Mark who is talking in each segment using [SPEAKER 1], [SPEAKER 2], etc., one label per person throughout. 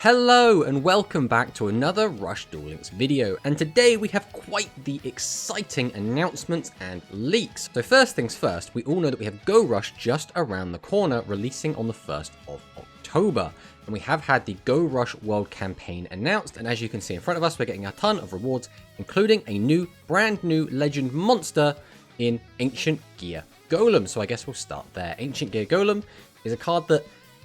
[SPEAKER 1] Hello and welcome back to another Rush Duel Links video, and today we have quite the exciting announcements and leaks. So first things first, we all know that we have Go Rush just around the corner, releasing on the 1st of October. And we have had the Go Rush World Campaign announced, and as you can see in front of us, we're getting a ton of rewards, including a brand new legend monster in Ancient Gear Golem. So I guess we'll start there. Ancient Gear Golem is a card that,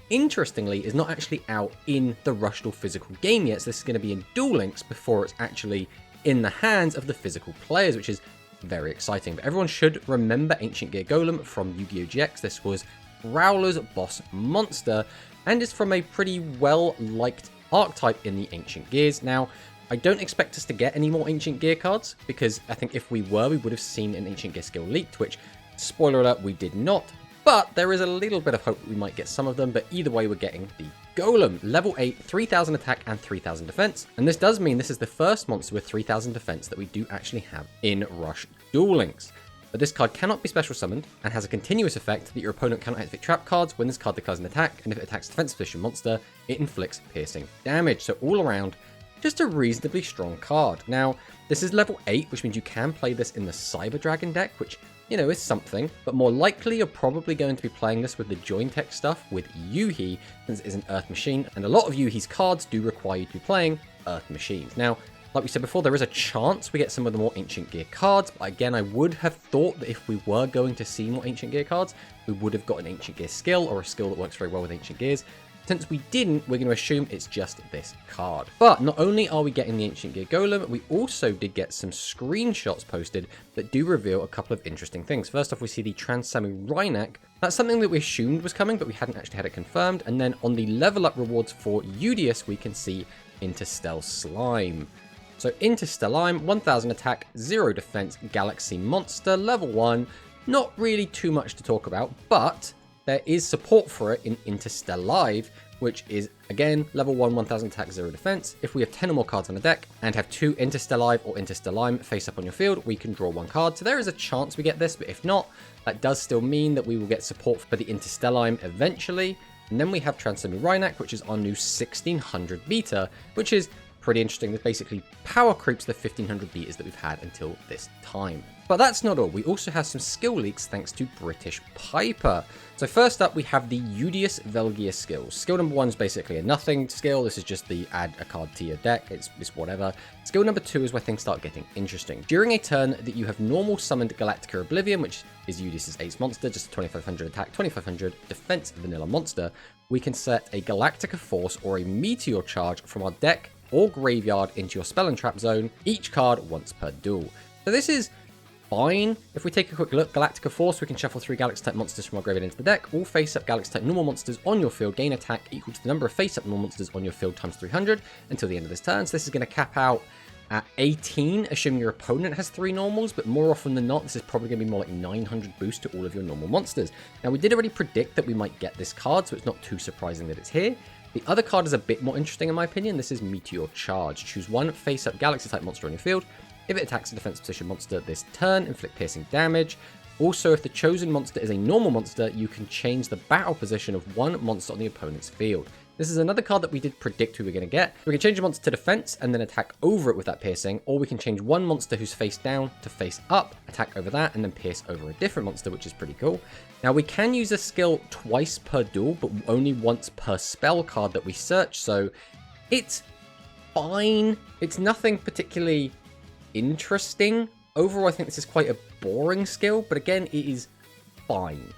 [SPEAKER 1] interestingly, is not actually out in the Rush Duel physical game yet, so this is going to be in Duel Links before it's actually in the hands of the physical players, which is very exciting. But everyone should remember Ancient Gear Golem from Yu-Gi-Oh! GX. This was Rowler's boss monster, and is from a pretty well-liked archetype in the Ancient Gears. Now, I don't expect us to get any more Ancient Gear cards, because I think if we were, we would have seen an Ancient Gear skill leaked, which, spoiler alert, we did not. But there is a little bit of hope that we might get some of them, but either way we're getting the Golem. Level 8, 3000 attack and 3000 defense. And this does mean this is the first monster with 3000 defense that we do actually have in Rush Duel Links. But this card cannot be special summoned and has a continuous effect that your opponent cannot activate trap cards when this card declares an attack, and if it attacks a defensive position monster, it inflicts piercing damage. So all around, just a reasonably strong card. Now, this is level 8, which means you can play this in the Cyber Dragon deck, which, you know, is something, but more likely you're probably going to be playing this with the Join Tech stuff with Yuhi, since it is an Earth Machine, and a lot of Yuhi's cards do require you to be playing Earth Machines. Now, like we said before, there is a chance we get some of the more Ancient Gear cards, but again, I would have thought that if we were going to see more Ancient Gear cards, we would have got an Ancient Gear skill, or a skill that works very well with Ancient Gears. Since we didn't, we're going to assume it's just this card. But not only are we getting the Ancient Gear Golem, we also did get some screenshots posted that do reveal a couple of interesting things. First off, we see the Trans-Samu Rhynak. That's something that we assumed was coming, but we hadn't actually had it confirmed. And then on the level up rewards for Yudias, we can see Interstellar Slime. So Interstellar, 1000 attack, 0 defense, Galaxy Monster, level 1. Not really too much to talk about, but there is support for it in Interstellar, which is, again, level 1, 1000 attack, 0 defense. If we have 10 or more cards on a deck and have 2 Interstellar or Interstellar face up on your field, we can draw 1 card. So there is a chance we get this, but if not, that does still mean that we will get support for the Interstellar eventually. And then we have Trans-Samu Rhynak, which is our new 1600 beta, which is pretty interesting. This basically power creeps the 1500 betas that we've had until this time. But that's not all. We also have some skill leaks thanks to British Piper. So first up, we have the Yudias Velgear skills. Skill number 1 is basically a nothing skill. This is just the add a card to your deck. It's whatever. Skill number 2 is where things start getting interesting. During a turn that you have normal summoned Galactica Oblivion, which is Yudias' ace monster, just a 2500 attack, 2500 defense vanilla monster, we can set a Galactica Force or a Meteor Charge from our deck or graveyard into your spell and trap zone, each card once per duel. So this is fine. If we take a quick look, Galactica Force, we can shuffle 3 Galaxy-type monsters from our graveyard into the deck. All face-up Galaxy-type normal monsters on your field gain attack equal to the number of face-up normal monsters on your field times 300 until the end of this turn. So this is going to cap out at 18, assuming your opponent has 3 normals, but more often than not, this is probably going to be more like 900 boost to all of your normal monsters. Now, we did already predict that we might get this card, so it's not too surprising that it's here. The other card is a bit more interesting in my opinion. This is Meteor Charge. Choose 1 face-up Galaxy-type monster on your field. If it attacks a defense position monster this turn, inflict piercing damage. Also, if the chosen monster is a normal monster, you can change the battle position of 1 monster on the opponent's field. This is another card that we did predict we were going to get. We can change a monster to defense and then attack over it with that piercing, or we can change 1 monster who's face down to face up, attack over that, and then pierce over a different monster, which is pretty cool. Now, we can use a skill twice per duel, but only once per spell card that we search, so it's fine. It's nothing particularly interesting. Overall, I think this is quite a boring skill, but again, it is fine.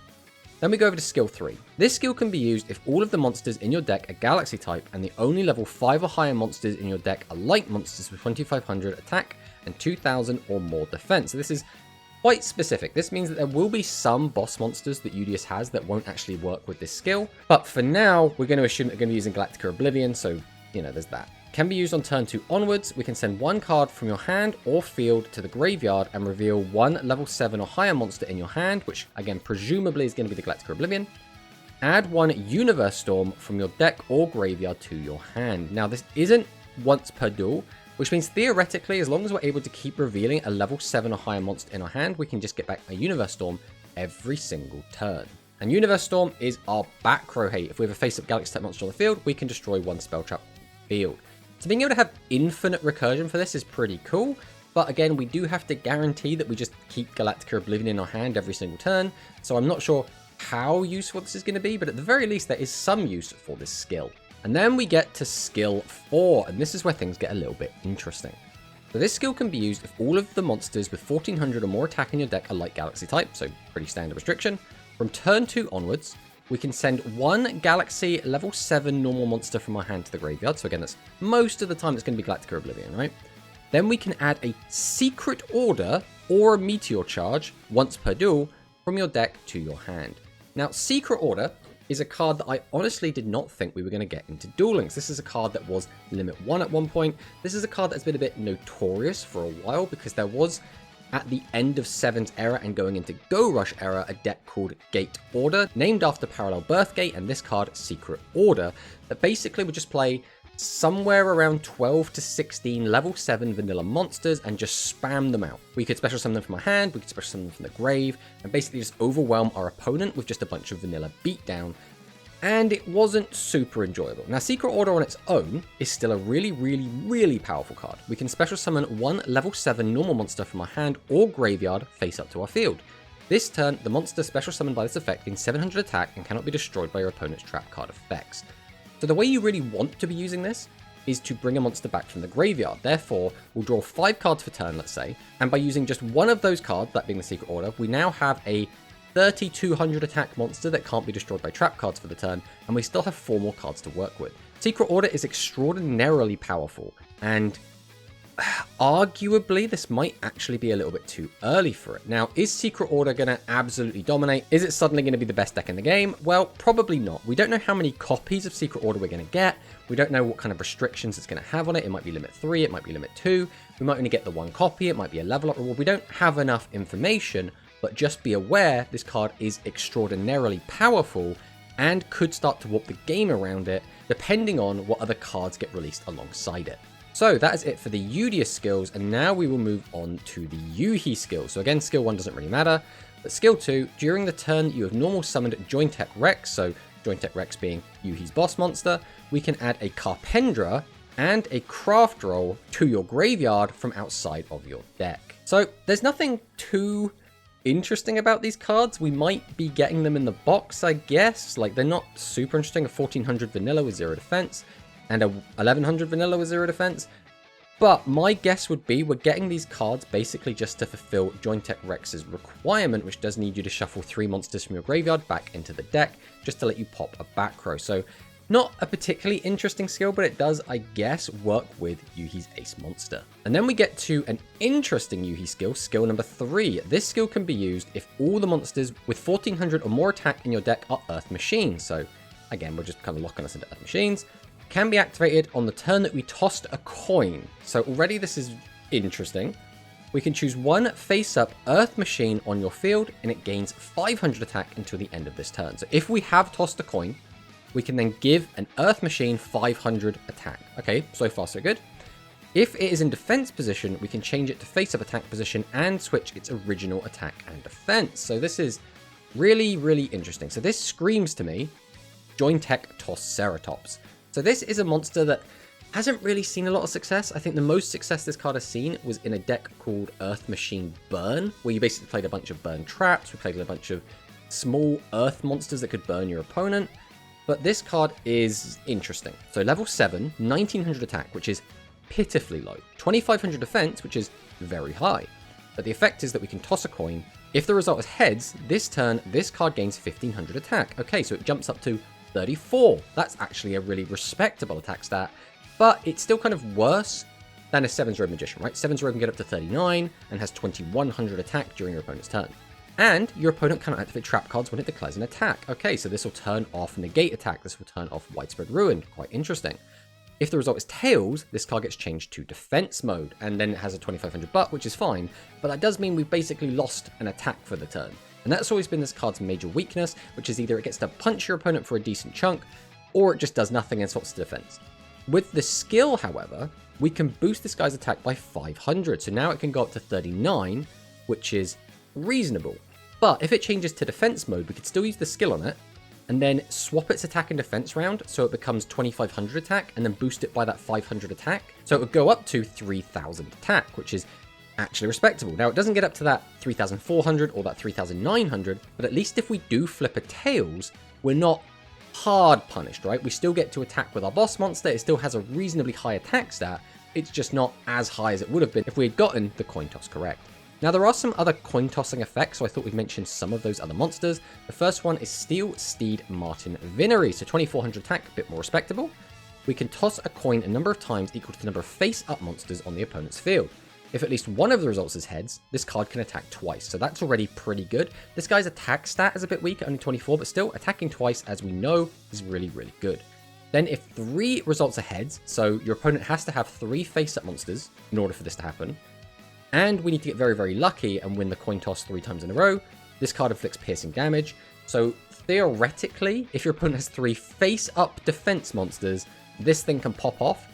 [SPEAKER 1] Then we go over to skill 3. This skill can be used if all of the monsters in your deck are Galaxy type and the only level 5 or higher monsters in your deck are light monsters with 2500 attack and 2000 or more defense. So this is quite specific. This means that there will be some boss monsters that Yudias has that won't actually work with this skill. But for now, we're going to assume that we're going to be using Galactica Oblivion, so, you know, there's that. Can be used on turn 2 onwards. We can send 1 card from your hand or field to the graveyard and reveal 1 level 7 or higher monster in your hand, which again presumably is going to be the Galactica Oblivion. Add 1 Universe Storm from your deck or graveyard to your hand. Now, this isn't once per duel, which means theoretically, as long as we're able to keep revealing a level 7 or higher monster in our hand, we can just get back a Universe Storm every single turn. And Universe Storm is our back row hate. If we have a face-up Galaxy type monster on the field, we can destroy 1 spell trap field. So being able to have infinite recursion for this is pretty cool, but again, we do have to guarantee that we just keep Galactica Oblivion in our hand every single turn, so I'm not sure how useful this is going to be, but at the very least there is some use for this skill. And then we get to skill 4, and this is where things get a little bit interesting. So this skill can be used if all of the monsters with 1400 or more attack in your deck are light galaxy type, so pretty standard restriction. From turn 2 onwards, we can send one Galaxy level 7 normal monster from our hand to the graveyard. So again, that's most of the time it's going to be Galactica Oblivion, right? Then we can add a Secret Order or a Meteor Charge once per duel from your deck to your hand. Now, Secret Order is a card that I honestly did not think we were going to get into Duel Links. This is a card that was limit 1 at one point. This is a card that's been a bit notorious for a while because there was, at the end of 7's era and going into Go Rush era, a deck called Gate Order, named after Parallel Birth Gate, and this card, Secret Order, that basically would just play somewhere around 12 to 16 level 7 vanilla monsters and just spam them out. We could special summon them from our hand, we could special summon them from the grave, and basically just overwhelm our opponent with just a bunch of vanilla beatdown. And it wasn't super enjoyable. Now, Secret Order on its own is still a really powerful card. We can special summon one level 7 normal monster from our hand or graveyard face up to our field. This turn, the monster special summoned by this effect gains 700 attack and cannot be destroyed by your opponent's trap card effects. So the way you really want to be using this is to bring a monster back from the graveyard. Therefore, we'll draw 5 cards per turn, let's say, and by using just one of those cards, that being the Secret Order, we now have a 3200 attack monster that can't be destroyed by trap cards for the turn, and we still have 4 more cards to work with. Secret Order is extraordinarily powerful, and arguably this might actually be a little bit too early for it. Now, is Secret Order going to absolutely dominate? Is it suddenly going to be the best deck in the game? Well, probably not. We don't know how many copies of Secret Order we're going to get. We don't know what kind of restrictions it's going to have on it. It might be limit 3, it might be limit 2. We might only get the 1 copy, it might be a level up reward. We don't have enough information, but just be aware this card is extraordinarily powerful and could start to warp the game around it, depending on what other cards get released alongside it. So that is it for the Yudias skills, and now we will move on to the Yuhi skills. So again, skill 1 doesn't really matter, but skill 2, during the turn you have normal summoned Jointech Rex, so Jointech Rex being Yuhi's boss monster, we can add a Carpendra and a Craft Roll to your graveyard from outside of your deck. So there's nothing too interesting about these cards. We might be getting them in the box, I guess. Like, they're not super interesting. A 1400 vanilla with 0 defense and a 1100 vanilla with 0 defense. But my guess would be we're getting these cards basically just to fulfill Jointech Rex's requirement, which does need you to shuffle 3 monsters from your graveyard back into the deck just to let you pop a back row. So not a particularly interesting skill, but it does, I guess, work with Yuhi's ace monster. And then we get to an interesting Yuhi skill, skill number 3. This skill can be used if all the monsters with 1400 or more attack in your deck are Earth Machines. So again, we're just kind of locking us into Earth Machines. Can be activated on the turn that we tossed a coin. So already this is interesting. We can choose one face-up Earth Machine on your field, and it gains 500 attack until the end of this turn. So if we have tossed a coin, we can then give an Earth Machine 500 attack. Okay, so far so good. If it is in defense position, we can change it to face-up attack position and switch its original attack and defense. So this is really interesting. So this screams to me Jointech Tossceratops. So this is a monster that hasn't really seen a lot of success. I think the most success this card has seen was in a deck called Earth Machine Burn, where you basically played a bunch of burn traps, we played a bunch of small earth monsters that could burn your opponent. But this card is interesting. So level 7, 1900 attack, which is pitifully low. 2500 defense, which is very high. But the effect is that we can toss a coin. If the result is heads, this turn, this card gains 1500 attack. Okay, so it jumps up to 34. That's actually a really respectable attack stat, but it's still kind of worse than a 7's Rogue Magician, right? 7's Rogue can get up to 39 and has 2100 attack during your opponent's turn. And your opponent cannot activate trap cards when it declares an attack. Okay, so this will turn off Negate Attack, this will turn off Widespread Ruin, quite interesting. If the result is Tails, this card gets changed to Defense Mode, and then it has a 2500 butt, which is fine, but that does mean we've basically lost an attack for the turn. And that's always been this card's major weakness, which is either it gets to punch your opponent for a decent chunk, or it just does nothing and swaps to defense. With the skill, however, we can boost this guy's attack by 500, so now it can go up to 39, which is reasonable. But if it changes to defense mode, we could still use the skill on it, and then swap its attack and defense round so it becomes 2500 attack, and then boost it by that 500 attack. So it would go up to 3000 attack, which is actually respectable. Now, it doesn't get up to that 3400 or that 3900, but at least if we do flip a tails, we're not hard punished, right? We still get to attack with our boss monster. It still has a reasonably high attack stat. It's just not as high as it would have been if we had gotten the coin toss correct. Now, there are some other coin tossing effects, so I thought we'd mention some of those other monsters. The first one is Steel Steed Martin Vinery, so 2400 attack, a bit more respectable. We can toss a coin a number of times equal to the number of face-up monsters on the opponent's field. If at least one of the results is heads, this card can attack twice, so that's already pretty good. This guy's attack stat is a bit weak, only 24, but still, attacking twice, as we know, is really, really good. Then if 3 results are heads, so your opponent has to have 3 face-up monsters in order for this to happen, and we need to get very, very lucky and win the coin toss 3 times in a row, this card inflicts piercing damage. So theoretically, if your opponent has 3 face-up defense monsters, this thing can pop off.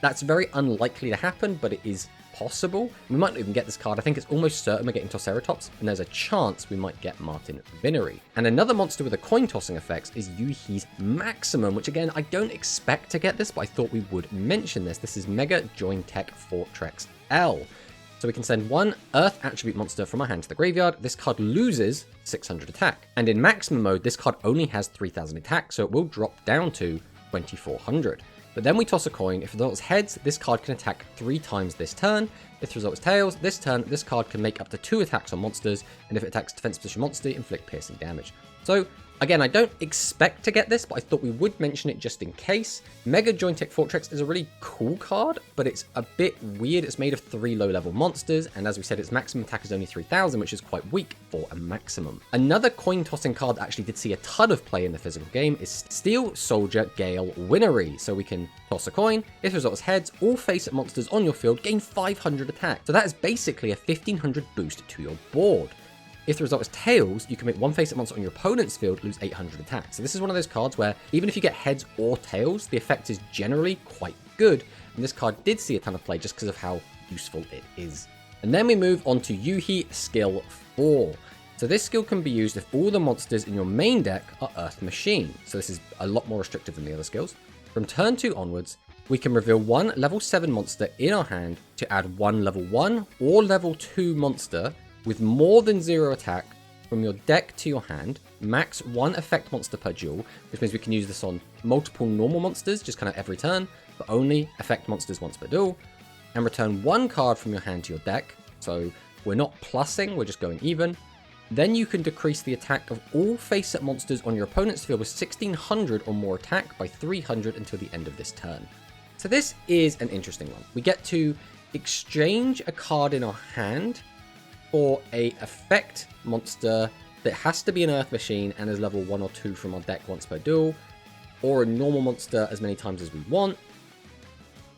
[SPEAKER 1] That's very unlikely to happen, but it is possible. We might not even get this card. I think it's almost certain we're getting Tosseratops, and there's a chance we might get Martin Vinery. And another monster with a coin tossing effects is Yuhi's Maximum, which again, I don't expect to get this, but I thought we would mention this. This is Mega Jointech Fortrex L. So we can send 1 Earth attribute monster from our hand to the graveyard. This card loses 600 attack. And in maximum mode, this card only has 3000 attack, so it will drop down to 2400. But then we toss a coin. If the result is heads, this card can attack 3 times this turn. If the result is tails, this turn, this card can make up to 2 attacks on monsters, and if it attacks defense position monster, inflict piercing damage. So, again, I don't expect to get this, but I thought we would mention it just in case. Mega Jointech Fortrex is a really cool card, but it's a bit weird. It's made of 3 low-level monsters, and as we said, its maximum attack is only 3000, which is quite weak for a maximum. Another coin-tossing card that actually did see a ton of play in the physical game is Steel Soldier Gale Winery. So we can toss a coin. If the result is heads, all face-up monsters on your field gain 500 attack. So that is basically a 1500 boost to your board. If the result is tails, you can make 1 face-up monster on your opponent's field lose 800 attack. So this is one of those cards where even if you get heads or tails, the effect is generally quite good. And this card did see a ton of play just because of how useful it is. And then we move on to Yuhi Skill 4. So this skill can be used if all the monsters in your main deck are Earth Machine. So this is a lot more restrictive than the other skills. From turn 2 onwards, we can reveal 1 level 7 monster in our hand to add 1 level 1 or level 2 monster with more than 0 attack from your deck to your hand, max 1 effect monster per duel, which means we can use this on multiple normal monsters, just kind of every turn, but only effect monsters once per duel, and return 1 card from your hand to your deck, so we're not plussing, we're just going even. Then you can decrease the attack of all face-up monsters on your opponent's field with 1600 or more attack by 300 until the end of this turn. So this is an interesting one. We get to exchange a card in our hand for a effect monster that has to be an Earth Machine and is level 1 or 2 from our deck once per duel, or a normal monster as many times as we want.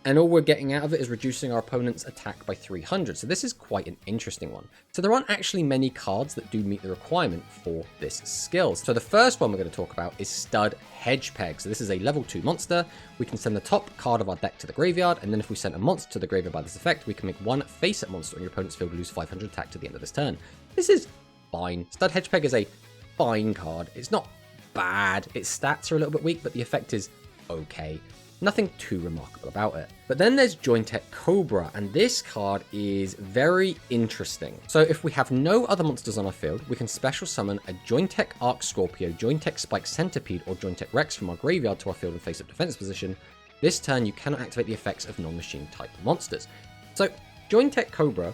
[SPEAKER 1] And all we're getting out of it is reducing our opponent's attack by 300. So this is quite an interesting one. So there aren't actually many cards that do meet the requirement for this skill. So the first one we're going to talk about is Stud Hedgepeg. So this is a level 2 monster. We can send the top card of our deck to the graveyard, and then if we send a monster to the graveyard by this effect, we can make 1 face-up monster on your opponent's field lose 500 attack to the end of this turn. This is fine. Stud Hedgepeg is a fine card. It's not bad. Its stats are a little bit weak, but the effect is okay. Nothing too remarkable about it. But then there's Jointech Cobra, and this card is very interesting. So if we have no other monsters on our field, we can special summon a Jointech Arc Scorpio, Jointech Spike Centipede, or Jointech Rex from our graveyard to our field in face-up defense position. This turn, you cannot activate the effects of non-machine type monsters. So Jointech Cobra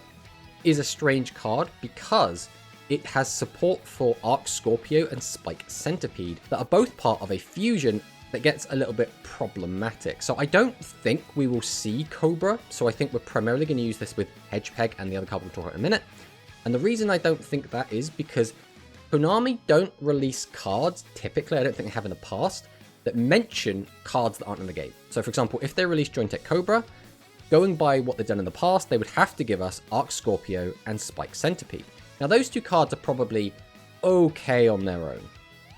[SPEAKER 1] is a strange card because it has support for Arc Scorpio and Spike Centipede that are both part of a fusion that gets a little bit problematic. So I don't think we will see Cobra, so I think we're primarily going to use this with Hedgepeg and the other card we'll talk about in a minute. And the reason I don't think that is because Konami don't release cards, typically, I don't think they have in the past, that mention cards that aren't in the game. So for example, if they release Jointech Cobra, going by what they've done in the past, they would have to give us Arc Scorpio and Spike Centipede. Now those 2 cards are probably okay on their own,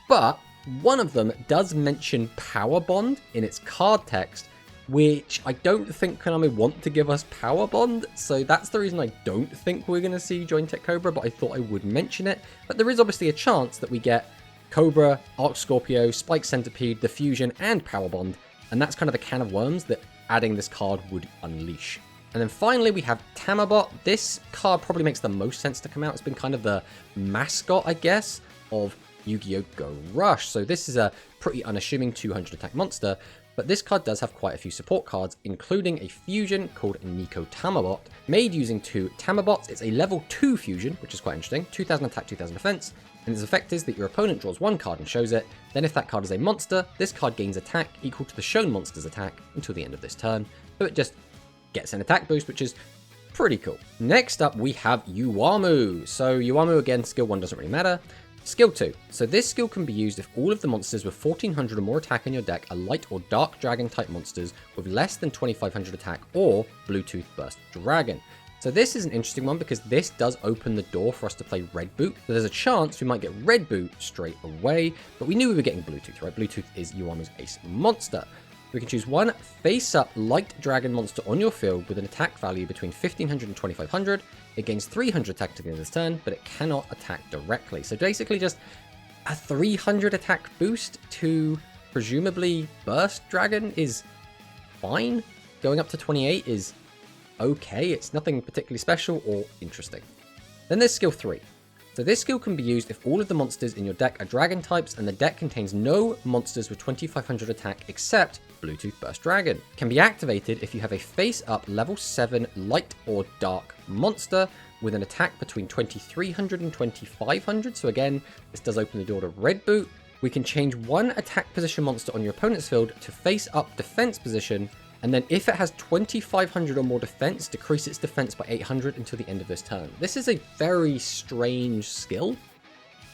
[SPEAKER 1] but one of them does mention Power Bond in its card text, which I don't think Konami want to give us Power Bond, so that's the reason I don't think we're going to see Jointech Cobra, but I thought I would mention it. But there is obviously a chance that we get Cobra, Arc Scorpio, Spike Centipede, the Fusion, and Power Bond, and that's kind of the can of worms that adding this card would unleash. And then finally we have Tamabot. This card probably makes the most sense to come out. It's been kind of the mascot, I guess, of Yu-Gi-Oh! Go Rush. So this is a pretty unassuming 200 attack monster, but this card does have quite a few support cards, including a fusion called Nico Tamabot, made using 2 Tamabots. It's a level 2 fusion, which is quite interesting, 2000 attack, 2000 defense, and its effect is that your opponent draws 1 card and shows it, then if that card is a monster, this card gains attack equal to the shown monster's attack until the end of this turn, so it just gets an attack boost, which is pretty cool. Next up, we have Yuamu. So Yuamu, again, skill 1 doesn't really matter. Skill 2. So this skill can be used if all of the monsters with 1400 or more attack in your deck are light or dark dragon type monsters with less than 2500 attack or Bluetooth Burst Dragon. So this is an interesting one because this does open the door for us to play Red Boot. So there's a chance we might get Red Boot straight away, but we knew we were getting Bluetooth, right? Bluetooth is Yuamu's ace monster. We can choose one face-up light dragon monster on your field with an attack value between 1500 and 2500. It gains 300 attack to the end of this turn, but it cannot attack directly. So basically just a 300 attack boost to presumably Burst Dragon is fine. Going up to 28 is okay. It's nothing particularly special or interesting. Then there's skill 3. So this skill can be used if all of the monsters in your deck are dragon types and the deck contains no monsters with 2500 attack except Bluetooth Burst Dragon. It can be activated if you have a face-up level 7 light or dark monster with an attack between 2300 and 2500. So again, this does open the door to Red Boot. We can change one attack position monster on your opponent's field to face-up defense position, and then if it has 2500 or more defense, decrease its defense by 800 until the end of this turn. This is a very strange skill,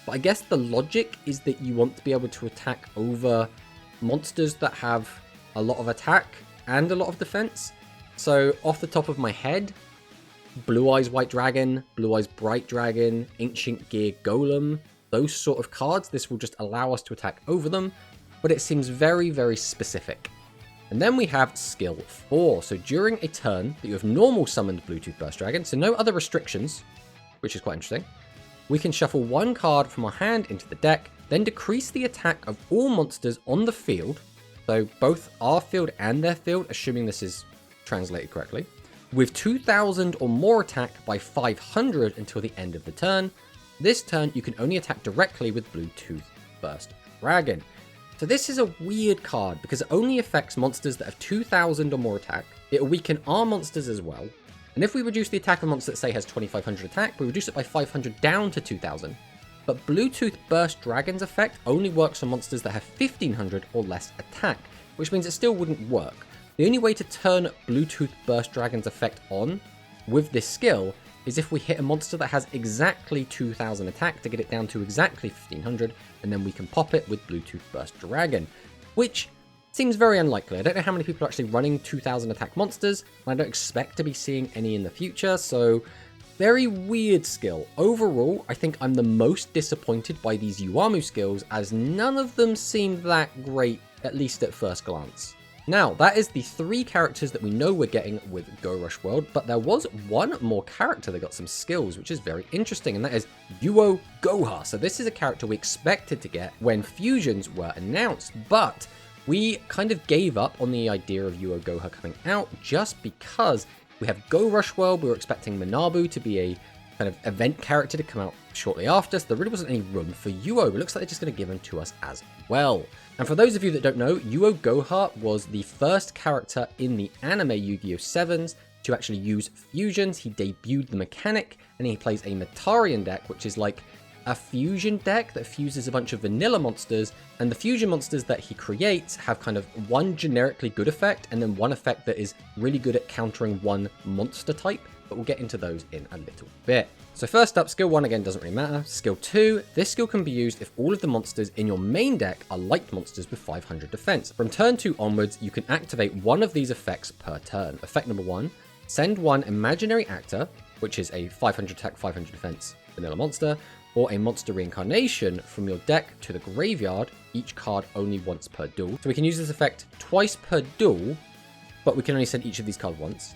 [SPEAKER 1] but I guess the logic is that you want to be able to attack over monsters that have a lot of attack and a lot of defense. So off the top of my head, Blue Eyes White Dragon, Blue Eyes Bright Dragon, Ancient Gear Golem, those sort of cards, this will just allow us to attack over them, but it seems very, very specific. And then we have skill 4. So during a turn that you have normal summoned Bluetooth Burst Dragon, so no other restrictions, which is quite interesting, we can shuffle 1 card from our hand into the deck, then decrease the attack of all monsters on the field, so both our field and their field, assuming this is translated correctly, with 2000 or more attack by 500 until the end of the turn. This turn, you can only attack directly with Bluetooth Burst Dragon. So this is a weird card because it only affects monsters that have 2000 or more attack. It'll weaken our monsters as well. And if we reduce the attack of a monster that say has 2500 attack, we reduce it by 500 down to 2000. But Bluetooth Burst Dragon's effect only works on monsters that have 1500 or less attack, which means it still wouldn't work. The only way to turn Bluetooth Burst Dragon's effect on with this skill is if we hit a monster that has exactly 2000 attack to get it down to exactly 1500, and then we can pop it with Bluetooth Burst Dragon, which seems very unlikely. I don't know how many people are actually running 2000 attack monsters, and I don't expect to be seeing any in the future, so very weird skill. Overall, I think I'm the most disappointed by these Yuamu skills, as none of them seem that great, at least at first glance. Now, that is the 3 characters that we know we're getting with Go Rush World, but there was one more character that got some skills, which is very interesting, and that is Yuo Goha. So this is a character we expected to get when fusions were announced, but we kind of gave up on the idea of Yuo Goha coming out just because we have Go Rush World. We were expecting Manabu to be a kind of event character to come out shortly after, so there really wasn't any room for Yuo. It looks like they're just going to give him to us as well. And for those of you that don't know, Yuo Goha was the first character in the anime Yu-Gi-Oh! 7s to actually use fusions. He debuted the mechanic, and he plays a Metarion deck, which is like a fusion deck that fuses a bunch of vanilla monsters, and the fusion monsters that he creates have kind of one generically good effect, and then one effect that is really good at countering one monster type, but we'll get into those in a little bit. So first up, skill 1 again doesn't really matter. Skill 2, this skill can be used if all of the monsters in your main deck are light monsters with 500 defense. From turn 2 onwards, you can activate one of these effects per turn. Effect number 1, send one imaginary actor, which is a 500 attack, 500 defense vanilla monster, or a monster reincarnation from your deck to the graveyard, each card only once per duel. So we can use this effect twice per duel, but we can only send each of these cards once.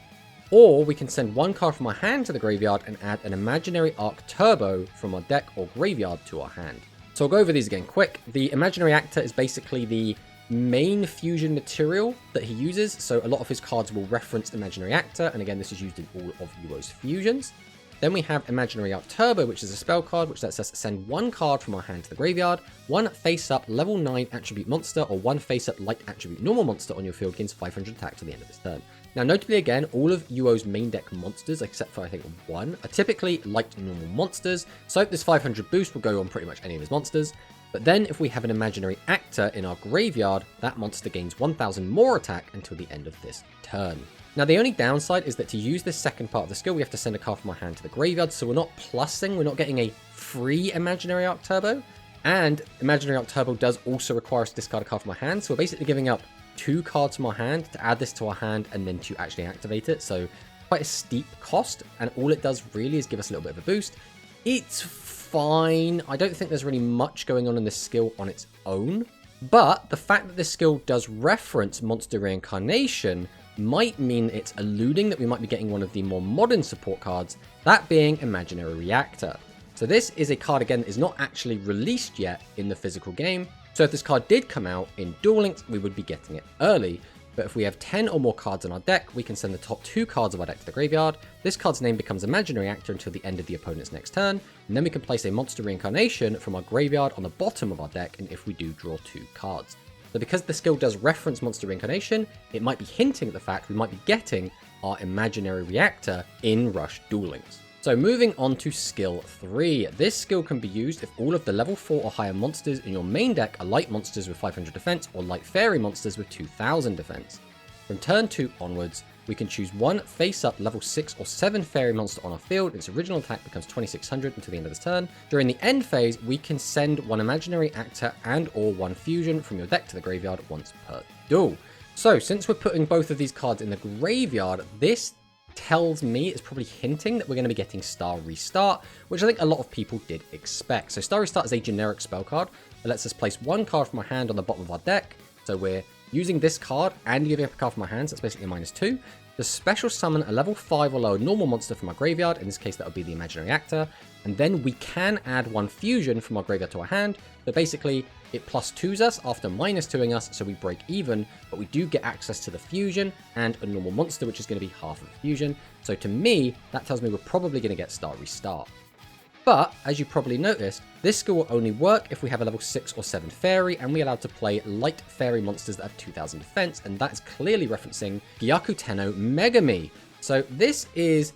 [SPEAKER 1] Or we can send one card from our hand to the graveyard and add an imaginary Arc Turbo from our deck or graveyard to our hand. So I'll go over these again quick. The imaginary actor is basically the main fusion material that he uses, so a lot of his cards will reference imaginary actor, and again, this is used in all of Yuo's fusions. Then we have Imaginary Arc Turbo, which is a spell card which lets us send one card from our hand to the graveyard, one face-up level 9 attribute monster, or one face-up light attribute normal monster on your field gains 500 attack to the end of this turn. Now, notably again, all of Yuo's main deck monsters, except for I think one, are typically light normal monsters, so this 500 boost will go on pretty much any of his monsters. But then if we have an imaginary actor in our graveyard, that monster gains 1000 more attack until the end of this turn. Now, the only downside is that to use this second part of the skill, we have to send a card from our hand to the graveyard, so we're not plussing, we're not getting a free Imaginary Arc Turbo, and Imaginary Arc Turbo does also require us to discard a card from our hand, so we're basically giving up 2 cards from our hand to add this to our hand and then to actually activate it, so quite a steep cost, and all it does really is give us a little bit of a boost. It's fine. I don't think there's really much going on in this skill on its own, but the fact that this skill does reference Monster Reincarnation might mean it's alluding that we might be getting one of the more modern support cards, that being Imaginary Reactor. So this is a card, again, that is not actually released yet in the physical game, so if this card did come out in Duel Links, we would be getting it early. But if we have 10 or more cards in our deck, we can send the top 2 cards of our deck to the graveyard. This card's name becomes Imaginary Actor until the end of the opponent's next turn, and then we can place a Monster Reincarnation from our graveyard on the bottom of our deck, and if we do, draw 2 cards. So because the skill does reference Monster Reincarnation, it might be hinting at the fact we might be getting our Imaginary Reactor in Rush Duel Links. So moving on to skill 3. This skill can be used if all of the level 4 or higher monsters in your main deck are light monsters with 500 defense or light fairy monsters with 2000 defense. From turn 2 onwards, we can choose one face-up level 6 or 7 fairy monster on our field. Its original attack becomes 2600 until the end of this turn. During the end phase, we can send one imaginary actor and or one fusion from your deck to the graveyard once per duel. So since we're putting both of these cards in the graveyard, this tells me it's probably hinting that we're going to be getting Star Restart, which I think a lot of people did expect. So Star Restart is a generic spell card that lets us place one card from our hand on the bottom of our deck. So we're using this card and giving up a card from our hands, that's basically a -2. To special summon a level 5 or lower normal monster from our graveyard, in this case that would be the Imaginary Actor, and then we can add one fusion from our graveyard to our hand, but basically it +2s us after -2ing us, so we break even, but we do get access to the fusion and a normal monster, which is going to be half of the fusion. So to me, that tells me we're probably going to get Star Restart. But, as you probably noticed, this skill will only work if we have a level 6 or 7 fairy, and we're allowed to play light fairy monsters that have 2000 defense, and that's clearly referencing Gyaku Tenno Megami. So this is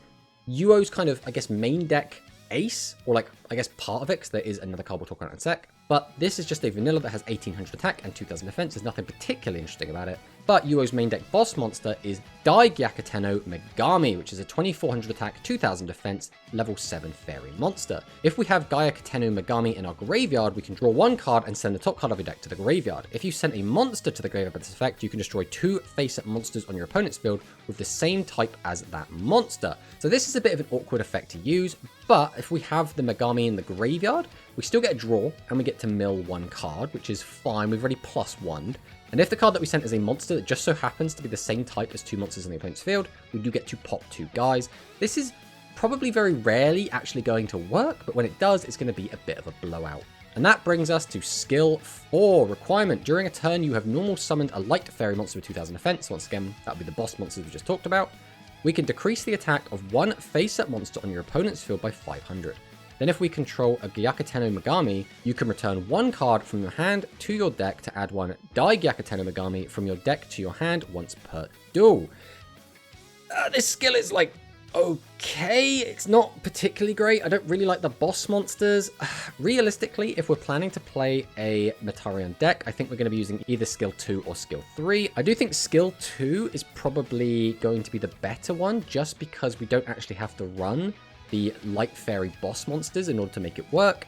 [SPEAKER 1] Yuo's kind of, I guess, main deck ace, or like, I guess part of it, because there is another card we'll talk about in a sec. But this is just a vanilla that has 1800 attack and 2000 defense. There's nothing particularly interesting about it. But Yuo's main deck boss monster is Dai Gyaku Megami, which is a 2400 attack, 2000 defense, level 7 fairy monster. If we have Gyaku Megami in our graveyard, we can draw one card and send the top card of your deck to the graveyard. If you send a monster to the graveyard by this effect, you can destroy 2 face-up monsters on your opponent's field with the same type as that monster. So this is a bit of an awkward effect to use, but if we have the Megami in the graveyard, we still get a draw, and we get to mill one card, which is fine. We've already +1'd. And if the card that we sent is a monster that just so happens to be the same type as 2 monsters in the opponent's field, we do get to pop 2 guys. This is probably very rarely actually going to work, but when it does, it's going to be a bit of a blowout. And that brings us to skill 4. Requirement. During a turn, you have normal summoned a light fairy monster with 2000 defense. Once again, that would be the boss monsters we just talked about. We can decrease the attack of one face-up monster on your opponent's field by 500. Then if we control a Gyaku Megami, you can return one card from your hand to your deck to add one Dai Gyaku Megami from your deck to your hand once per duel. This skill is like, okay, it's not particularly great. I don't really like the boss monsters. Realistically, if we're planning to play a Metarion deck, I think we're going to be using either skill 2 or skill 3. I do think skill 2 is probably going to be the better one, just because we don't actually have to run the light fairy boss monsters in order to make it work,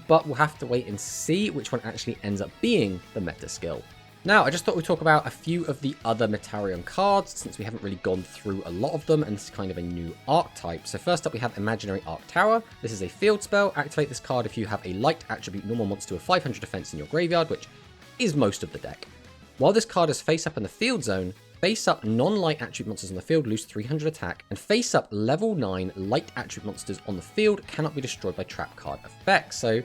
[SPEAKER 1] but we'll have to wait and see which one actually ends up being the meta skill. Now, I just thought we'd talk about a few of the other Metarion cards, since we haven't really gone through a lot of them, and it's kind of a new archetype. So first up, we have Imaginary Arc Tower. This is a field spell. Activate this card if you have a light attribute normal monster with 500 defense in your graveyard, which is most of the deck. While this card is face up in the field zone, face-up non-light attribute monsters on the field lose 300 attack, and face-up level 9 light attribute monsters on the field cannot be destroyed by trap card effects. So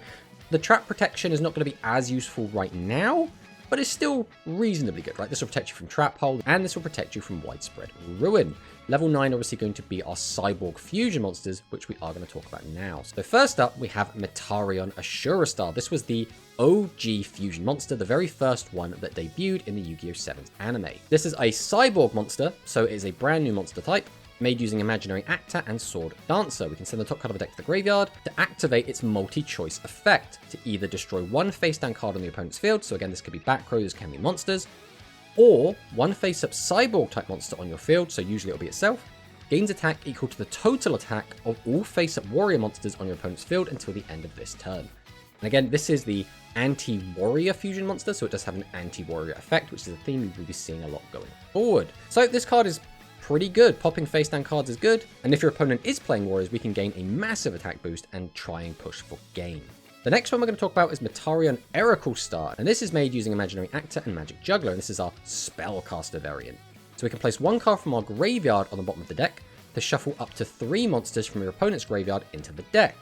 [SPEAKER 1] The trap protection is not going to be as useful right now, but it's still reasonably good, right? This will protect you from trap hole, and this will protect you from widespread ruin. Level 9 obviously going to be our cyborg fusion monsters, which we are going to talk about now. So first up, we have Metarion Ashura Star. This was the OG fusion monster, the very first one that debuted in the Yu-Gi-Oh! 7 anime. This is a cyborg monster, so it is a brand new monster type, made using Imaginary Actor and Sword Dancer. We can send the top card of the deck to the graveyard to activate its multi-choice effect, to either destroy one face-down card on the opponent's field, so again this could be back rows, can be monsters, or one face-up cyborg type monster on your field, so usually it'll be itself, gains attack equal to the total attack of all face-up warrior monsters on your opponent's field until the end of this turn. And again, this is the anti-warrior fusion monster, so it does have an anti-warrior effect, which is a theme we will be seeing a lot going forward. So this card is pretty good. Popping face down cards is good, and if your opponent is playing warriors, we can gain a massive attack boost and try and push for game. The next one we're going to talk about is Metarion Eracle Star, and this is made using Imaginary Actor and Magic Juggler, and this is our Spellcaster variant. So we can place one card from our graveyard on the bottom of the deck to shuffle up to 3 monsters from your opponent's graveyard into the deck,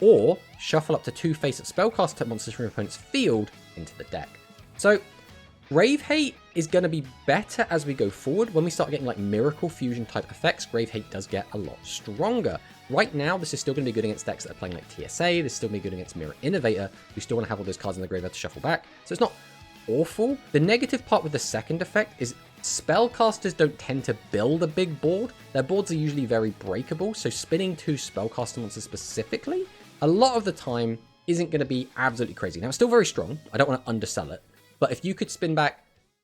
[SPEAKER 1] or shuffle up to 2 face-up Spellcaster type monsters from your opponent's field into the deck. So Grave Hate is going to be better as we go forward. When we start getting like Miracle Fusion type effects, Grave Hate does get a lot stronger. Right now, this is still going to be good against decks that are playing like TSA. This is still going to be good against Mirror Innovator. We still want to have all those cards in the graveyard to shuffle back. So it's not awful. The negative part with the second effect is spellcasters don't tend to build a big board. Their boards are usually very breakable. So spinning 2 spellcaster monsters specifically, a lot of the time isn't going to be absolutely crazy. Now, it's still very strong. I don't want to undersell it. But if you could spin back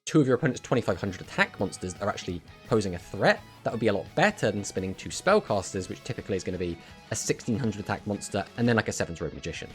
[SPEAKER 1] 2 of your opponent's 2500 attack monsters that are actually posing a threat, that would be a lot better than spinning 2 spellcasters, which typically is going to be a 1600 attack monster and then like a 7th Rogue Magician.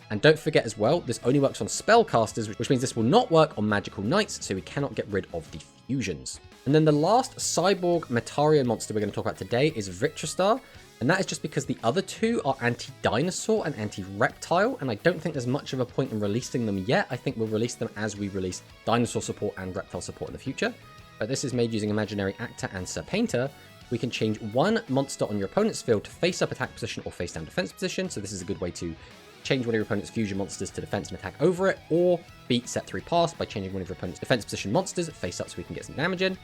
[SPEAKER 1] And don't forget as well, this only works on spellcasters, which means this will not work on magical knights, so we cannot get rid of the fusions. And then the last cyborg Metarion monster we're going to talk about today is Victrastar, and that is just because the other 2 are anti-dinosaur and anti-reptile, and I don't think there's much of a point in releasing them yet. I think we'll release them as we release dinosaur support and reptile support in the future. But this is made using Imaginary Actor and Serpainter. We can change one monster on your opponent's field to face-up attack position or face-down defense position, so this is a good way to change one of your opponent's fusion monsters to defense and attack over it, or beat set 3 pass by changing one of your opponent's defense position monsters face-up so we can get some damage in.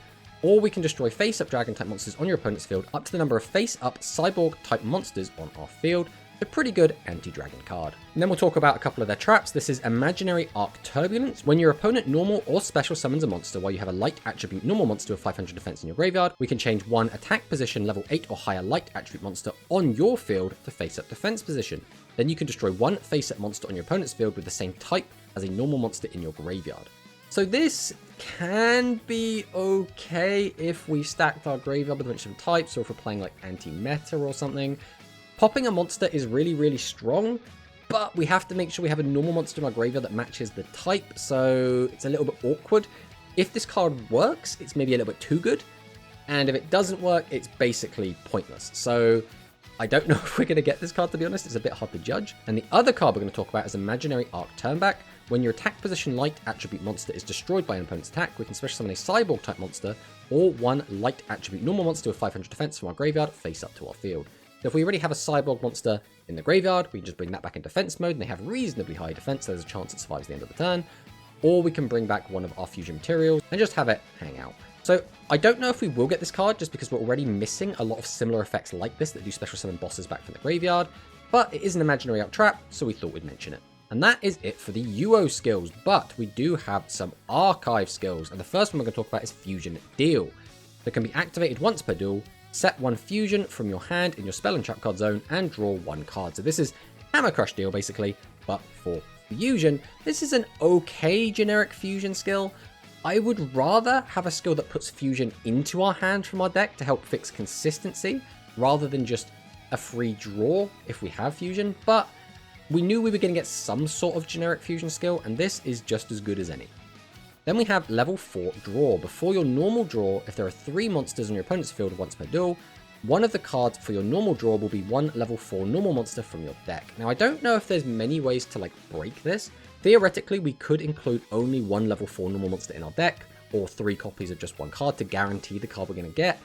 [SPEAKER 1] Or we can destroy face-up dragon-type monsters on your opponent's field up to the number of face-up cyborg-type monsters on our field. A pretty good anti-dragon card. And then we'll talk about a couple of their traps. This is Imaginary Arc Turbulence. When your opponent normal or special summons a monster while you have a light attribute normal monster with 500 defense in your graveyard, we can change one attack position level 8 or higher light attribute monster on your field to face-up defense position. Then you can destroy one face-up monster on your opponent's field with the same type as a normal monster in your graveyard. So this can be okay if we stacked our graveyard with a bunch of types, or if we're playing like anti-meta or something. Popping a monster is really, really strong, but we have to make sure we have a normal monster in our graveyard that matches the type, so it's a little bit awkward. If this card works, it's maybe a little bit too good, and if it doesn't work, it's basically pointless. So I don't know if we're going to get this card, to be honest. It's a bit hard to judge. And the other card we're going to talk about is Imaginary Arc Turnback. When your attack position light attribute monster is destroyed by an opponent's attack, we can special summon a cyborg type monster or one light attribute normal monster with 500 defense from our graveyard face up to our field. So if we already have a cyborg monster in the graveyard, we can just bring that back in defense mode, and they have reasonably high defense, so there's a chance it survives the end of the turn. Or we can bring back one of our fusion materials and just have it hang out. So I don't know if we will get this card, just because we're already missing a lot of similar effects like this that do special summon bosses back from the graveyard, but it is an Imaginary Arc trap, so we thought we'd mention it. And that is it for the Yuo skills, but we do have some archive skills, and the first one we're going to talk about is Fusion Deal. That can be activated once per duel, set one fusion from your hand in your spell and trap card zone, and draw one card. So this is Hammer Crush Deal, basically, but for fusion. This is an okay generic fusion skill. I would rather have a skill that puts fusion into our hand from our deck to help fix consistency, rather than just a free draw if we have fusion, but we knew we were going to get some sort of generic fusion skill, and this is just as good as any. Then we have level 4 draw. Before your normal draw, if there are 3 monsters on your opponent's field once per duel, one of the cards for your normal draw will be one level 4 normal monster from your deck. Now, I don't know if there's many ways to like break this. Theoretically, we could include only one level 4 normal monster in our deck, or 3 copies of just one card to guarantee the card we're going to get.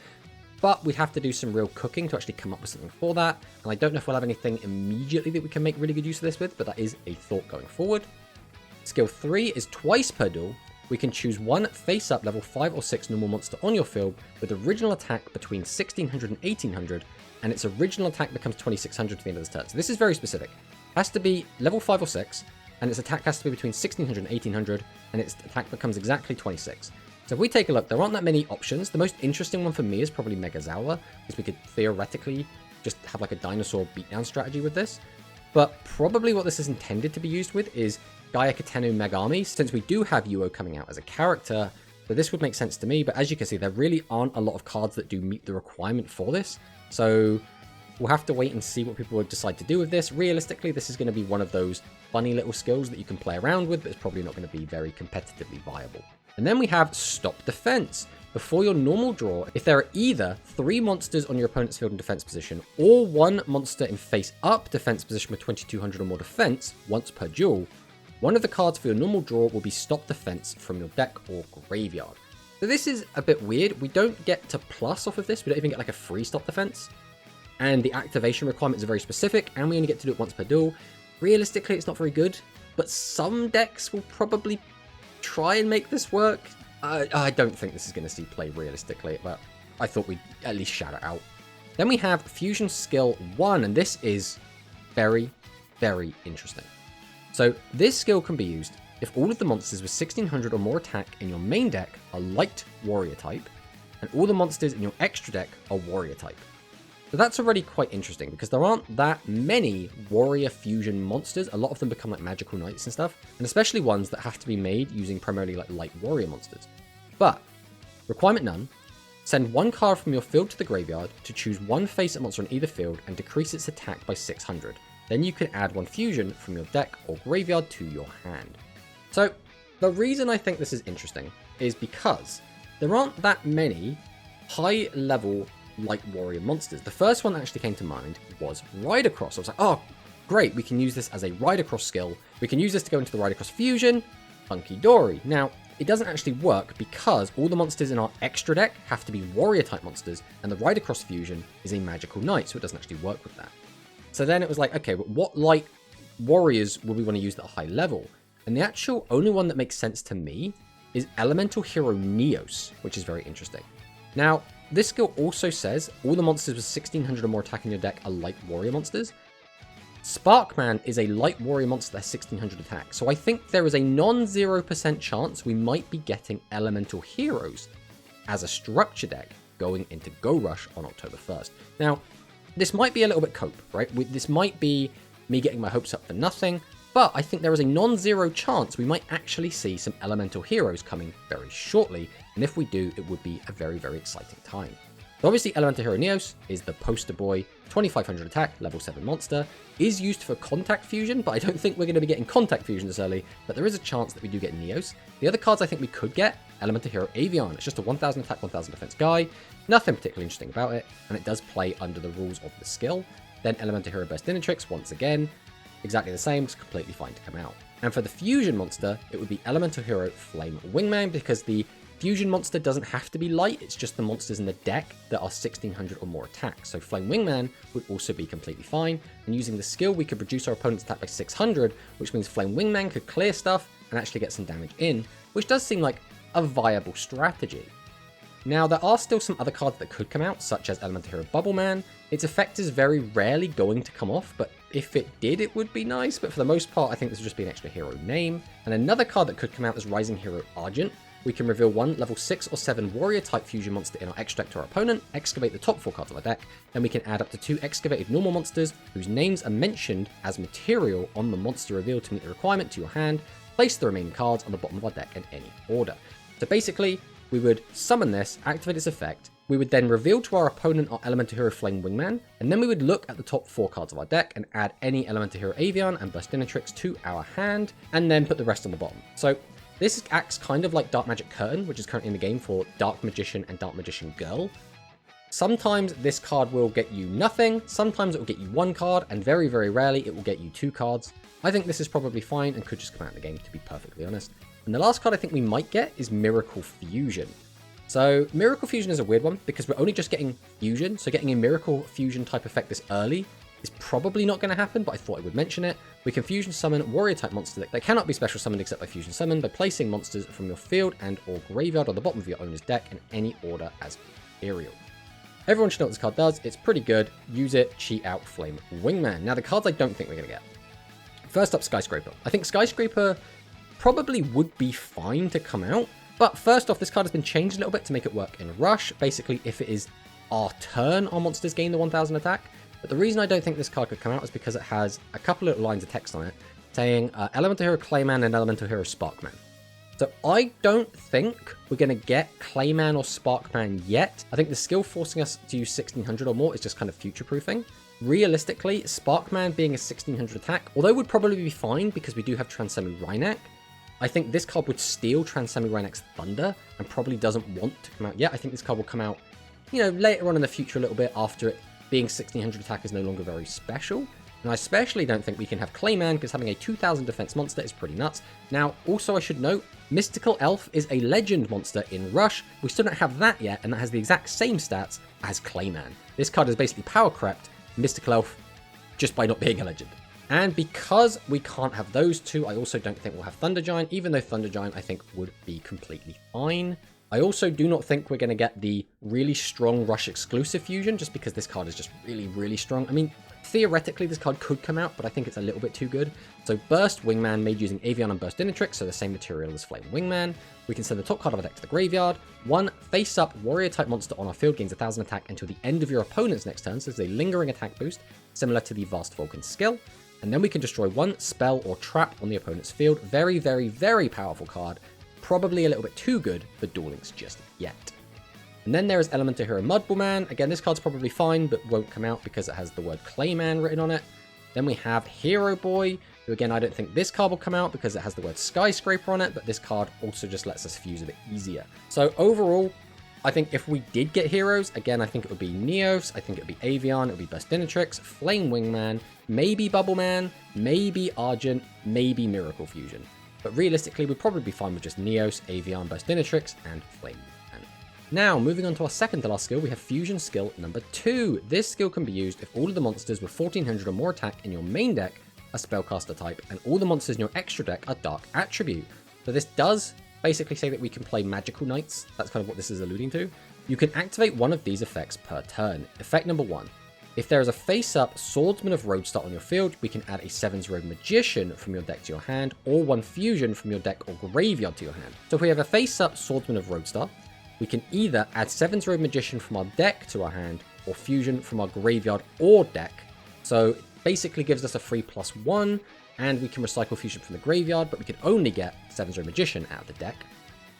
[SPEAKER 1] but we'd have to do some real cooking to actually come up with something for that, and I don't know if we'll have anything immediately that we can make really good use of this with, but that is a thought going forward. Skill 3 is twice per duel. We can choose one face-up level 5 or 6 normal monster on your field with original attack between 1600 and 1800, and its original attack becomes 2600 to the end of this turn. So this is very specific. It has to be level 5 or 6, and its attack has to be between 1600 and 1800, and its attack becomes exactly 26. So if we take a look, there aren't that many options. The most interesting one for me is probably Megazawa, because we could theoretically just have like a dinosaur beatdown strategy with this. But probably what this is intended to be used with is Gaia Katenu Megami, since we do have Yuo coming out as a character. So this would make sense to me, but as you can see, there really aren't a lot of cards that do meet the requirement for this. So we'll have to wait and see what people would decide to do with this. Realistically, this is going to be one of those funny little skills that you can play around with, but it's probably not going to be very competitively viable. And then we have Stop Defense. Before your normal draw, if there are either 3 monsters on your opponent's field in defense position, or 1 monster in face-up defense position with 2200 or more defense, once per duel, one of the cards for your normal draw will be Stop Defense from your deck or graveyard. So this is a bit weird. We don't get to plus off of this. We don't even get like a free Stop Defense. And the activation requirements are very specific, and we only get to do it once per duel. Realistically, it's not very good, but some decks will probably try and make this work. I don't think this is going to see play realistically, but I thought we'd at least shout it out. Then we have Fusion Skill 1, and this is very, very interesting. So this skill can be used if all of the monsters with 1600 or more attack in your main deck are light warrior type, and all the monsters in your extra deck are warrior type. So that's already quite interesting, because there aren't that many warrior fusion monsters. A lot of them become like magical knights and stuff, and especially ones that have to be made using primarily like light warrior monsters. But, requirement none, send 1 card from your field to the graveyard to choose 1 face-up monster on either field and decrease its attack by 600. Then you can add 1 fusion from your deck or graveyard to your hand. So, the reason I think this is interesting is because there aren't that many high-level light warrior monsters. The first one that actually came to mind was Ride Across. I was like, oh, great, we can use this as a Ride Across skill. We can use this to go into the Ride Across fusion. Funky Dory. Now, it doesn't actually work because all the monsters in our extra deck have to be warrior type monsters, and the Ride Across fusion is a magical knight, so it doesn't actually work with that. So then it was like, okay, but what light warriors would we want to use at a high level? And the actual only one that makes sense to me is Elemental Hero Neos, which is very interesting. Now, this skill also says all the monsters with 1600 or more attack in your deck are light warrior monsters. Sparkman is a light warrior monster that has 1600 attack, so I think there is a non-0% chance we might be getting Elemental Heroes as a structure deck going into Go Rush on October 1st. Now, this might be a little bit cope, right? This might be me getting my hopes up for nothing, but I think there is a non-zero chance we might actually see some Elemental Heroes coming very shortly, and if we do, it would be a very, very exciting time. So obviously, Elemental Hero Neos is the poster boy, 2500 attack, level 7 monster, is used for Contact Fusion, but I don't think we're going to be getting Contact Fusion this early, but there is a chance that we do get Neos. The other cards I think we could get, Elemental Hero Avian. It's just a 1000 attack, 1000 defense guy, nothing particularly interesting about it, and it does play under the rules of the skill. Then Elemental Hero Burst Dinatrix, once again, exactly the same, it's completely fine to come out. And for the Fusion monster, it would be Elemental Hero Flame Wingman, because the Fusion monster doesn't have to be light, it's just the monsters in the deck that are 1600 or more attack. So Flame Wingman would also be completely fine, and using the skill we could reduce our opponent's attack by 600, which means Flame Wingman could clear stuff and actually get some damage in, which does seem like a viable strategy. Now, there are still some other cards that could come out, such as Elemental Hero Bubble Man. Its effect is very rarely going to come off, but if it did, it would be nice, but for the most part, I think this would just be an extra hero name. And another card that could come out is Rising Hero Argent. We can reveal one level 6 or 7 warrior type fusion monster in our extra deck to our opponent, excavate the top 4 cards of our deck, then we can add up to 2 excavated normal monsters whose names are mentioned as material on the monster reveal to meet the requirement to your hand, place the remaining cards on the bottom of our deck in any order. So basically, we would summon this, activate its effect, we would then reveal to our opponent our Elemental Hero Flame Wingman, and then we would look at the top 4 cards of our deck and add any Elemental Hero Avian and Burst Dinatrix to our hand, and then put the rest on the bottom. So this acts kind of like Dark Magic Curtain, which is currently in the game for Dark Magician and Dark Magician Girl. Sometimes this card will get you nothing, sometimes it will get you 1 card, and very, very rarely it will get you 2 cards. I think this is probably fine and could just come out of the game, to be perfectly honest. And the last card I think we might get is Miracle Fusion. So Miracle Fusion is a weird one because we're only just getting Fusion, so getting a Miracle Fusion type effect this early is probably not going to happen, but I thought I would mention it. We can Fusion Summon Warrior type monster that cannot be special summoned except by Fusion Summon by placing monsters from your field and or graveyard on the bottom of your owner's deck in any order as material. Everyone should know what this card does. It's pretty good. Use it, cheat out Flame Wingman. Now the cards I don't think we're going to get. First up, Skyscraper. I think Skyscraper probably would be fine to come out, but first off, this card has been changed a little bit to make it work in Rush. Basically, if it is our turn, our monsters gain the 1000 attack. But the reason I don't think this card could come out is because it has a couple of lines of text on it saying Elemental Hero Clayman and Elemental Hero Sparkman. So I don't think we're going to get Clayman or Sparkman yet. I think the skill forcing us to use 1600 or more is just kind of future-proofing. Realistically, Sparkman being a 1600 attack, although would probably be fine because we do have Transemi Rhynak, I think this card would steal Transemi Rhynak's Thunder and probably doesn't want to come out yet. I think this card will come out, you know, later on in the future a little bit after it being 1600 attack is no longer very special. And I especially don't think we can have Clayman because having a 2000 defense monster is pretty nuts. Now, also I should note, Mystical Elf is a legend monster in Rush. We still don't have that yet, and that has the exact same stats as Clayman. This card is basically power crept Mystical Elf just by not being a legend. And because we can't have those two, I also don't think we'll have Thunder Giant, even though Thunder Giant I think would be completely fine. I also do not think we're going to get the really strong Rush exclusive fusion, just because this card is just really, really strong. I mean, theoretically this card could come out, but I think it's a little bit too good. So Burst Wingman made using Avian and Burst Dinatrix, so the same material as Flame Wingman. We can send the top card of our deck to the graveyard. One face-up warrior type monster on our field gains 1000 attack until the end of your opponent's next turn, so it's a lingering attack boost, similar to the Vast Vulcan skill. And then we can destroy one spell or trap on the opponent's field. Very, very, very powerful card. Probably a little bit too good for Duel Links just yet. And then there is Elemental Hero Mudbullman. Again, this card's probably fine, but won't come out because it has the word Clayman written on it. Then we have Hero Boy, who again, I don't think this card will come out because it has the word Skyscraper on it, but this card also just lets us fuse a bit easier. So overall, I think if we did get heroes, again, I think it would be Neos, I think it would be Avian, it would be Burst Dinatrix, Flame Wingman, maybe Bubbleman, maybe Argent, maybe Miracle Fusion. But realistically, we'd probably be fine with just Neos, Avian, Burst Dinatrix, and Flame Wingman. Now, moving on to our second to last skill, we have Fusion Skill number 2. This skill can be used if all of the monsters with 1400 or more attack in your main deck are Spellcaster type, and all the monsters in your extra deck are Dark Attribute. So this does basically say that we can play Magical Knights. That's kind of what this is alluding to. You can activate one of these effects per turn. Effect number 1. If there is a face-up Swordsman of Roadstar on your field, we can add a 7/0 Magician from your deck to your hand, or one Fusion from your deck or graveyard to your hand. So if we have a face-up Swordsman of Roadstar, we can either add 7/0 Magician from our deck to our hand, or Fusion from our graveyard or deck. So it basically gives us a free +1, and we can recycle Fusion from the graveyard, but we can only get 7/0 Magician out of the deck.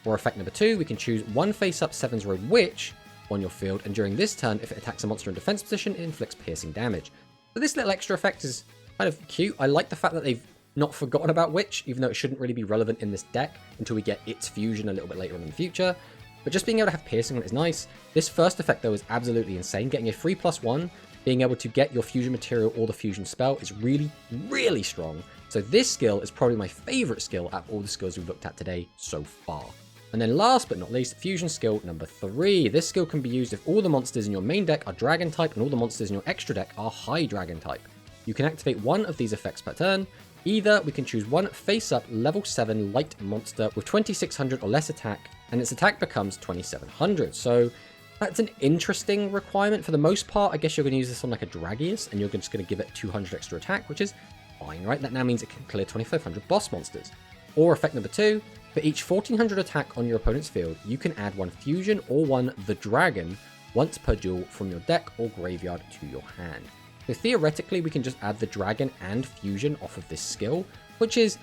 [SPEAKER 1] Or effect number 2, we can choose one face-up 7/0 Witch on your field, and during this turn, if it attacks a monster in defense position, it inflicts piercing damage. So this little extra effect is kind of cute. I like the fact that they've not forgotten about Witch, even though it shouldn't really be relevant in this deck until we get its fusion a little bit later on in the future. But just being able to have piercing on it is nice. This first effect, though, is absolutely insane. Getting a free +1, being able to get your fusion material or the fusion spell is really, really strong. So this skill is probably my favorite skill out of all the skills we've looked at today so far. And then last but not least, Fusion Skill number 3. This skill can be used if all the monsters in your main deck are Dragon type and all the monsters in your extra deck are High Dragon type. You can activate one of these effects per turn. Either we can choose one face-up level 7 light monster with 2600 or less attack, and its attack becomes 2700. So that's an interesting requirement. For the most part, I guess you're going to use this on like a Dragius, and you're just going to give it 200 extra attack, which is fine, right? That now means it can clear 2500 boss monsters. Or effect number 2, for each 1400 attack on your opponent's field, you can add one Fusion or one The Dragon once per duel from your deck or graveyard to your hand. So theoretically, we can just add the Dragon and Fusion off of this skill, which is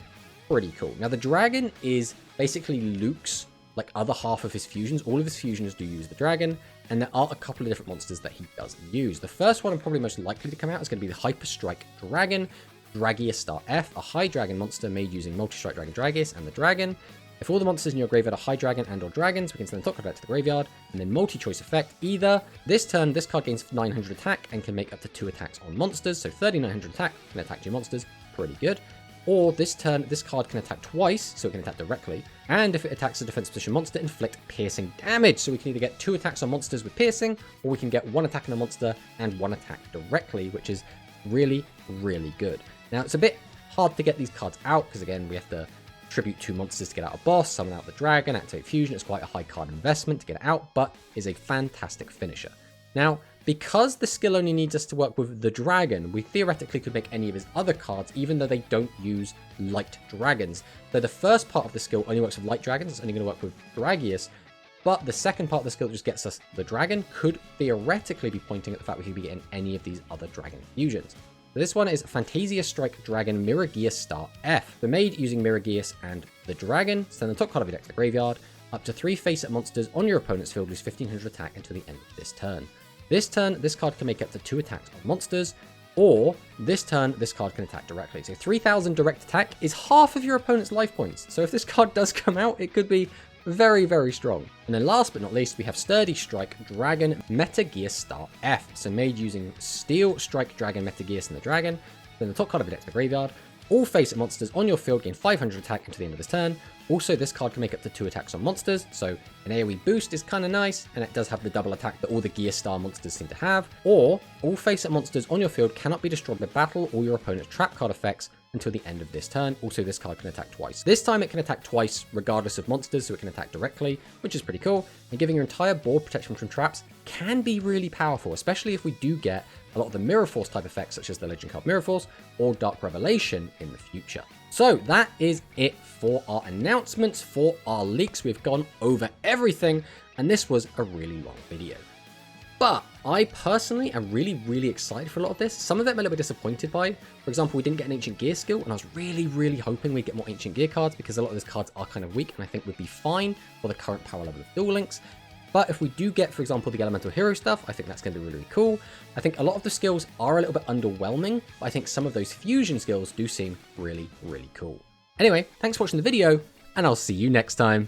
[SPEAKER 1] pretty cool. Now, the Dragon is basically Luke's like other half of his fusions. All of his fusions do use the Dragon, and there are a couple of different monsters that he does use. The first one, and probably most likely to come out, is going to be the Hyper Strike Dragon, Dragius Star F, a high dragon monster made using Multi-Strike Dragon Dragius and the Dragon. If all the monsters in your graveyard are high dragon and or dragons, we can send the top card back to the graveyard, and then multi-choice effect. Either this turn, this card gains 900 attack and can make up to 2 attacks on monsters, so 3900 attack can attack 2 monsters, pretty good. or this turn, this card can attack twice, so it can attack directly, and if it attacks a defense position monster, inflict piercing damage. So we can either get 2 attacks on monsters with piercing, or we can get 1 attack on a monster and 1 attack directly, which is really, really good. Now, it's a bit hard to get these cards out, because again, we have to tribute 2 monsters to get out a boss, summon out the dragon, activate fusion. It's quite a high card investment to get it out, but is a fantastic finisher. Now, because the skill only needs us to work with the dragon, we theoretically could make any of his other cards, even though they don't use light dragons. So the first part of the skill only works with light dragons, it's only going to work with Dragius, but the second part of the skill just gets us the dragon, could theoretically be pointing at the fact we could be getting any of these other dragon fusions. So this one is Fantasia Strike Dragon Mirror Gear Star F. The made using Mirror Gears and the dragon, send the top card of your deck to the graveyard. Up to 3 face-up monsters on your opponent's field lose 1500 attack until the end of this turn. This turn, this card can make up to 2 attacks on monsters, or this turn, this card can attack directly. So 3000 direct attack is half of your opponent's life points. So if this card does come out, it could be very, very strong. And then last but not least, we have Sturdy Strike Dragon Metagear Star F. So made using Steel Strike Dragon Metagears and the dragon. Then the top card of your deck to the graveyard. All face-up monsters on your field gain 500 attack until the end of this turn. Also, this card can make up to 2 attacks on monsters, so an AoE boost is kind of nice, and it does have the double attack that all the Gear Star monsters seem to have. Or, all face-up monsters on your field cannot be destroyed by battle or your opponent's trap card effects until the end of this turn. Also, this card can attack twice. This time it can attack twice regardless of monsters, so it can attack directly, which is pretty cool, and giving your entire board protection from traps can be really powerful, especially if we do get a lot of the Mirror Force type effects, such as the Legend card Mirror Force or Dark Revelation in the future. So that is it for our announcements, for our leaks. We've gone over everything, and this was a really long video. But I personally am really, really excited for a lot of this. Some of it I'm a little bit disappointed by. For example, we didn't get an Ancient Gear skill, and I was really, really hoping we'd get more Ancient Gear cards, because a lot of those cards are kind of weak, and I think would be fine for the current power level of Duel Links. But if we do get, for example, the Elemental Hero stuff, I think that's going to be really, really cool. I think a lot of the skills are a little bit underwhelming, but I think some of those fusion skills do seem really, really cool. Anyway, thanks for watching the video, and I'll see you next time.